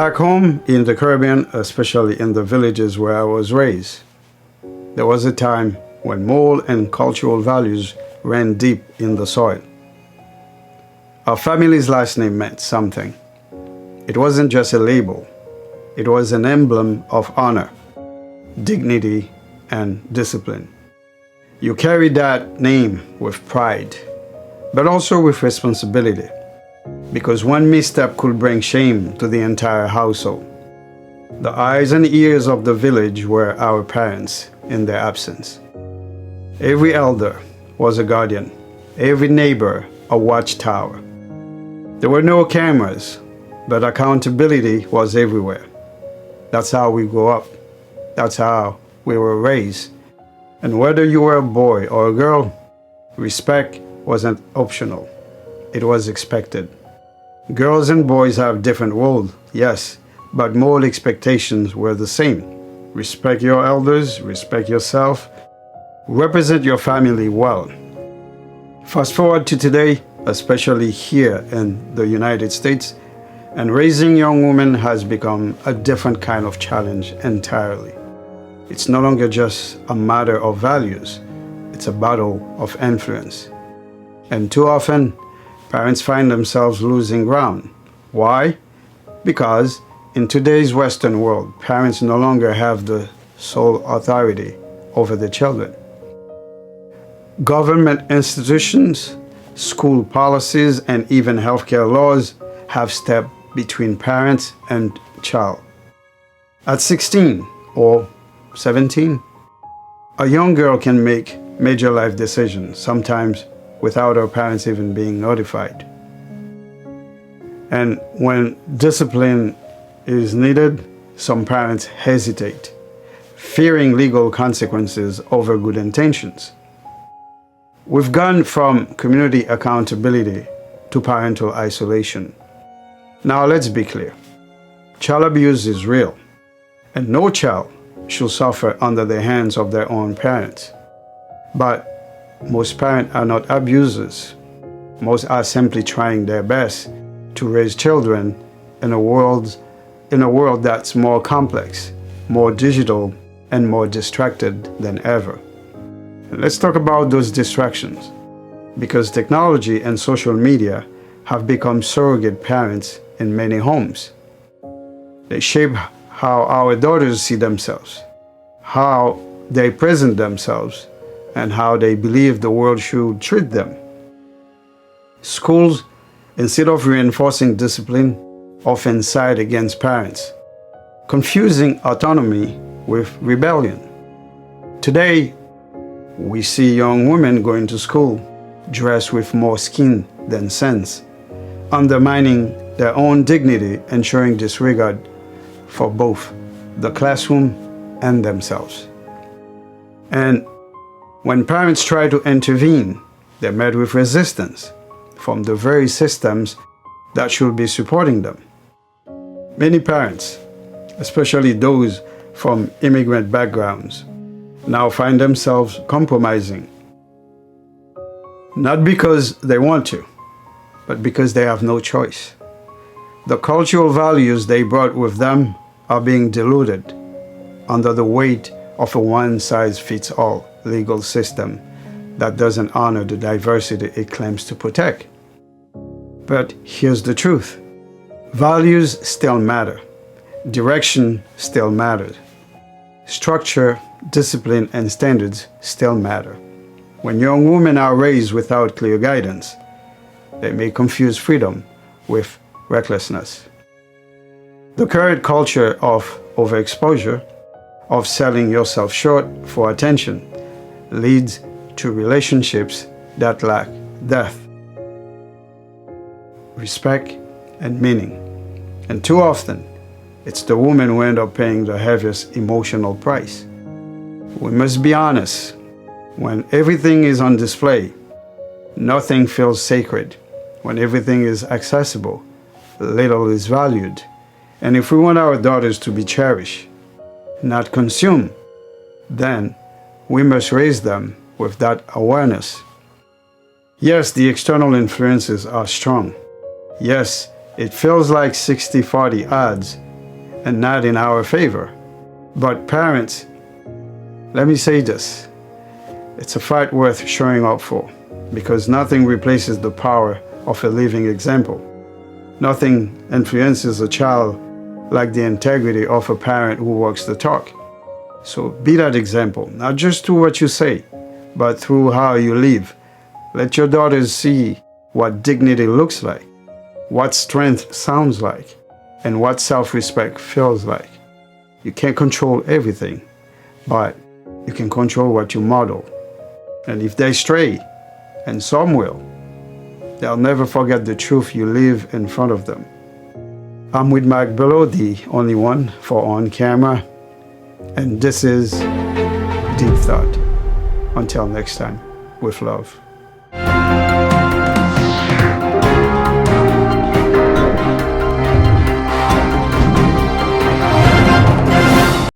Back home in the Caribbean, especially in the villages where I was raised, there was a time when moral and cultural values ran deep in the soil. Our family's last name meant something. It wasn't just a label, it was an emblem of honor, dignity, and discipline. You carried that name with pride, but also with responsibility, because one misstep could bring shame to the entire household. The eyes and ears of the village were our parents in their absence. Every elder was a guardian, every neighbor a watchtower. There were no cameras, but accountability was everywhere. That's how we grew up. That's how we were raised. And whether you were a boy or a girl, respect wasn't optional. It was expected. Girls and boys have different roles, yes, but moral expectations were the same. Respect your elders, respect yourself, represent your family well. Fast forward to today, especially here in the United States, and raising young women has become a different kind of challenge entirely. It's no longer just a matter of values, it's a battle of influence. And too often, parents find themselves losing ground. Why? Because in today's Western world, parents no longer have the sole authority over their children. Government institutions, school policies, and even healthcare laws have stepped between parents and child. At 16 or 17, a young girl can make major life decisions, sometimes without her parents even being notified. And when discipline is needed, some parents hesitate, fearing legal consequences over good intentions. We've gone from community accountability to parental isolation. Now let's be clear. Child abuse is real, and no child should suffer under the hands of their own parents. But most parents are not abusers. Most are simply trying their best to raise children in a world that's more complex, more digital, and more distracted than ever. And let's talk about those distractions, because technology and social media have become surrogate parents in many homes. They shape how our daughters see themselves, how they present themselves, and how they believe the world should treat them. Schools, instead of reinforcing discipline, often side against parents, confusing autonomy with rebellion. Today, we see young women going to school dressed with more skin than sense, undermining their own dignity and showing disregard for both the classroom and themselves. And when parents try to intervene, they're met with resistance from the very systems that should be supporting them. Many parents, especially those from immigrant backgrounds, now find themselves compromising. Not because they want to, but because they have no choice. The cultural values they brought with them are being diluted under the weight of a one-size-fits-all legal system that doesn't honor the diversity it claims to protect. But here's the truth. Values still matter. Direction still matters. Structure, discipline, and standards still matter. When young women are raised without clear guidance, they may confuse freedom with recklessness. The current culture of overexposure, of selling yourself short for attention, leads to relationships that lack depth, respect, and meaning. And too often, it's the women who end up paying the heaviest emotional price. We must be honest. When everything is on display, nothing feels sacred. When everything is accessible, little is valued. And if we want our daughters to be cherished, not consumed, then we must raise them with that awareness. Yes, the external influences are strong. Yes, it feels like 60-40 odds and not in our favor. But parents, let me say this, it's a fight worth showing up for, because nothing replaces the power of a living example. Nothing influences a child like the integrity of a parent who walks the talk. So be that example, not just through what you say, but through how you live. Let your daughters see what dignity looks like, what strength sounds like, and what self-respect feels like. You can't control everything, but you can control what you model. And if they stray, and some will, they'll never forget the truth you live in front of them. I'm with Mike Below, the only one for On Camera, and this is Deep Thought. Until next time, with love.